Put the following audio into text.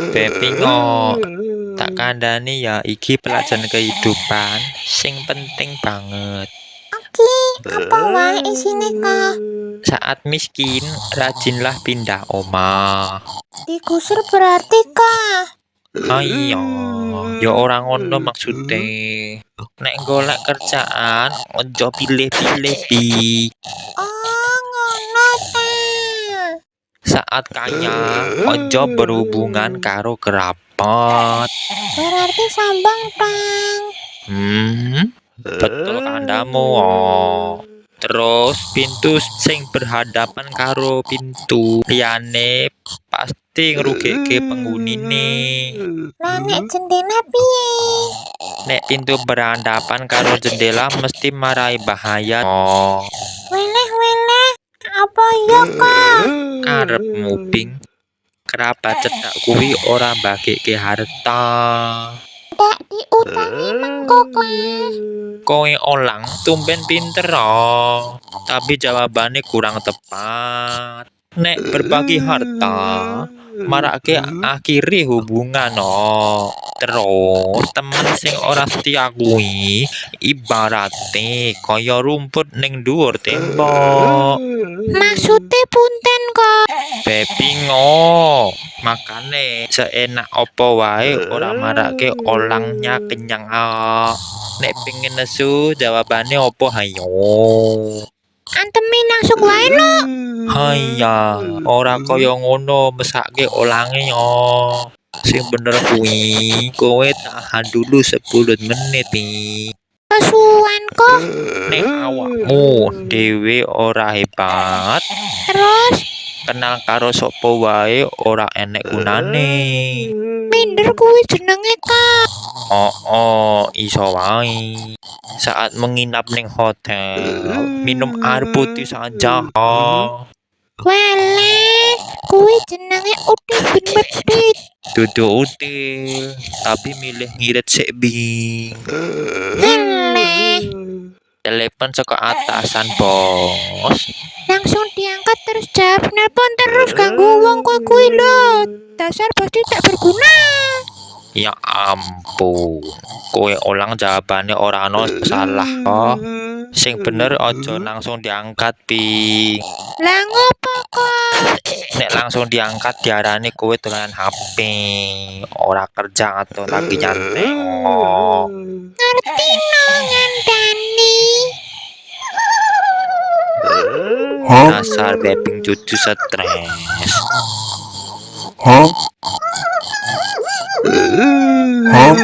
Bepingo, tak kandhani ya iki pelajaran kehidupan sing penting banget. Oke, apa wae isine kak? Saat miskin, rajinlah pindah omah. Digusur berarti kak? Iya, ya orang ngono maksude. Nek golek kerjaan, ojo pilih-pilih pi. Oh ngono ta. Saat kaya, ojo berhubungan karo kerabat. Berarti sambang tang. Betul kandamu. Oh. Terus pintu sing berhadapan karo pintu liyane pasti ngrugike penggunine. Lah nek jendela piye? Nek pintu berhadapan karo jendela mesti marai bahaya. Oh, Weleh, apa ya kak? karepmu ping kerabat cedak kuwi ora mbagike harta. Tak diutangi mengko kak. Kowe olang tumben pinter oh. Tapi jawabannya kurang tepat. Nek berbagi harta marake akhiri hubungan oh. Terus temen sing ora setia kuwi ibarate kaya rumput ning dhuwur tembok. Maksudnya punten kak. Bepingo, makane seenak opo wae ora marake olangnya kenyang ah. Nek pengen nesu jawabannya opo hayo. Antemi langsung wae no. Haya, ora kaya ngono mesake olange yo. Sing bener kuwi, kowe tahan dulu 10 menit nih. Kesuwan kok. Nek awakmu dhewe ora hebat, Terus kenal karo sapa wae ora enek gunane. minder kuwi jenenge kak. Oh, iso wae. Saat menginap ning hotel, minum air putih saja. Oh, Weleh, kuwi jenenge udah bin medit. dudu util, tapi milih ngirit sik bing. Weleh, Telepon saka atasan, Bos. langsung diangkat terus jawab nelpon terus ganggu wong kowe kuwi lho. Dasar bos tak berguna. Ya ampun, kowe ulang jawabannya ora ono salah. Oh, sing bener ojo langsung diangkat ping. Lah ngopo kok? Nek langsung diangkat diarani kowe dolanan HP, ora kerja atau lagi nyantai. Oh, Ngerti no ngandani. dasar bebing cucu stres. Huh? Huh?